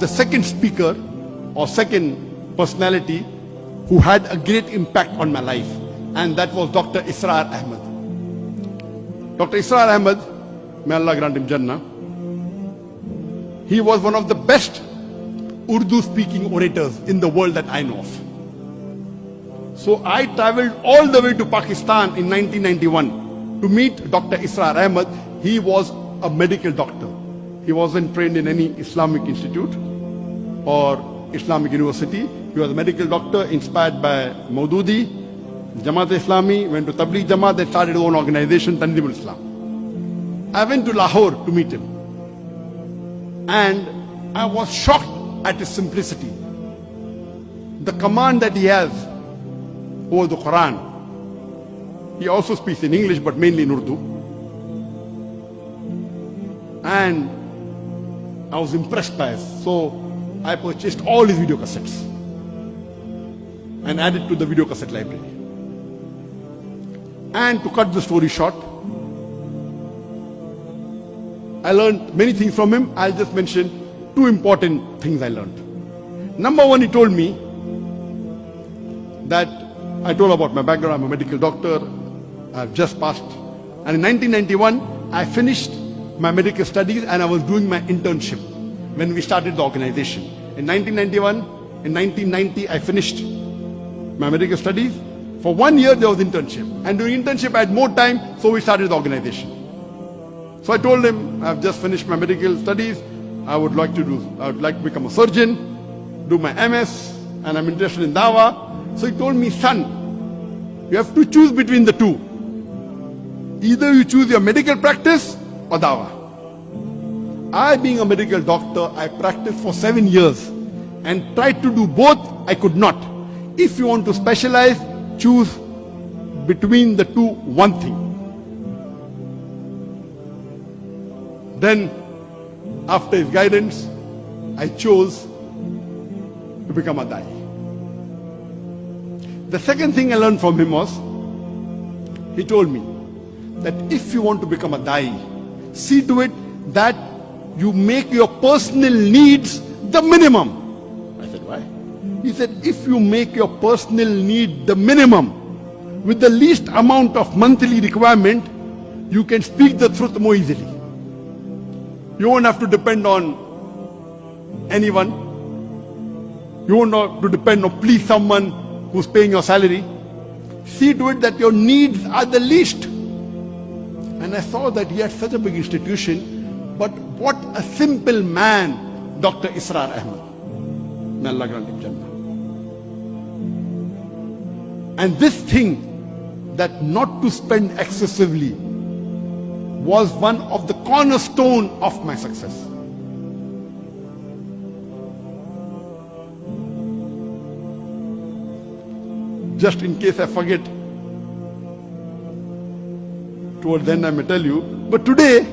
the second speaker or second personality who had a great impact on my life, and that was Dr. Israr Ahmed. Dr. Israr Ahmed, may Allah grant him Jannah, he was one of the best Urdu-speaking orators in the world that I know of. So I traveled all the way to Pakistan in 1991 to meet Dr. Israr Ahmed. He was a medical doctor. He wasn't trained in any Islamic institute or Islamic university. He was a medical doctor inspired by Maududi, Jamaat-e-Islami, went to Tabligh Jamaat, then started his own organization, Tanzim al-Islam. I went to Lahore to meet him. And I was shocked at his simplicity. The command that he has over the Quran. He also speaks in English, but mainly in Urdu. And I was impressed by it. So I purchased all his video cassettes and added to the video cassette library. And to cut the story short, I learned many things from him. I'll just mention two important things I learned. Number one, he told me that I told about my background. I'm a medical doctor. I've just passed. And in 1991, I finished my medical studies and I was doing my internship when we started the organization. In 1991, in 1990, I finished my medical studies. For 1 year, there was internship. And during internship, I had more time, so we started the organization. So I told him, I've just finished my medical studies. I would like to become a surgeon, do my MS, and I'm interested in Dawah. So he told me, son, you have to choose between the two. Either you choose your medical practice or Dawah. I, being a medical doctor, I practiced for 7 years and tried to do both. I could not. If you want to specialize, choose between the two one thing. Then, after his guidance, I chose to become a Dai. The second thing I learned from him was, he told me that if you want to become a Dai, see to it that you make your personal needs the minimum. I said, why? He said, if you make your personal need the minimum, with the least amount of monthly requirement, you can speak the truth more easily. You won't have to depend on anyone. You won't have to depend on please someone who's paying your salary. See to it that your needs are the least. And I saw that he had such a big institution, but what a simple man, Dr. Israr Ahmed. May Allah grant him Jannah. And this thing, that not to spend excessively, was one of the cornerstone of my success. Just in case I forget, towards the end I may tell you, but today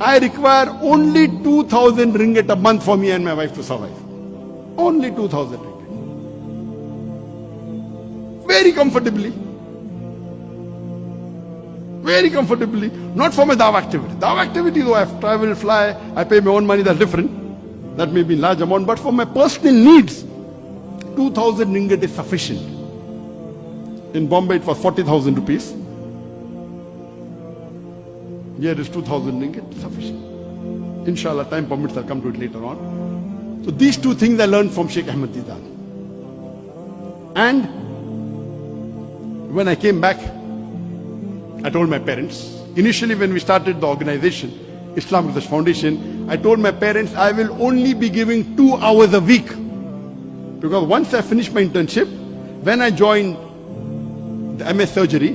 I require only 2,000 ringgit a month for me and my wife to survive. Only 2,000 ringgit. Very comfortably. Very comfortably. Not for my Dawah activity. Dawah activity, though I have travel, fly, I pay my own money, that's different. That may be in large amount, but for my personal needs, 2,000 ringgit is sufficient. In Bombay, it was 40,000 rupees. Here it is 2,000 ringgit, sufficient. Inshallah, time permits, I'll come to it later on. So these two things I learned from Sheikh Ahmed Deedat. And when I came back, I told my parents, initially when we started the organization, Islam Research Foundation, I told my parents I will only be giving 2 hours a week. Because once I finished my internship, when I joined the MS surgery,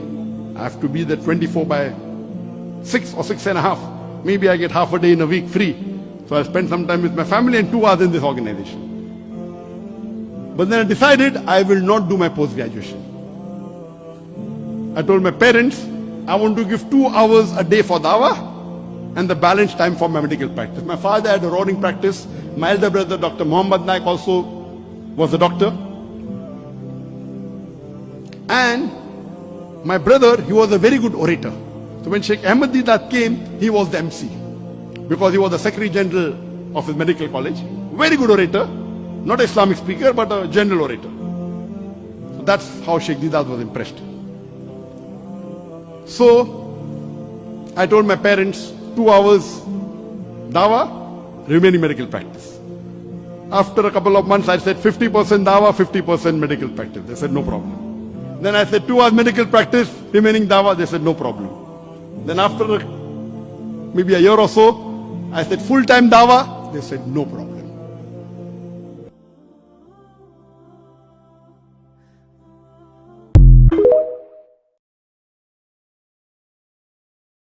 I have to be there 24/6 or 6.5. Maybe I get half a day in a week free. So I spend some time with my family and 2 hours in this organization. But then I decided I will not do my post-graduation. I told my parents, I want to give 2 hours a day for Dawah and the balance time for my medical practice. My father had a roaring practice. My elder brother, Dr. Muhammad Naik, also was a doctor. And my brother, he was a very good orator. So when Sheikh Ahmed Deedat came, he was the MC. Because he was the Secretary General of his medical college. very good orator, not an Islamic speaker, but a general orator. So that's how Sheikh Deedat was impressed. So I told my parents, 2 hours dawah, remaining medical practice. After a couple of months, I said 50% dawah, 50% medical practice. They said no problem. Then I said 2 hours medical practice, remaining dawah. They said no problem. Then after maybe a year or so, I said full-time dawah. They said no problem.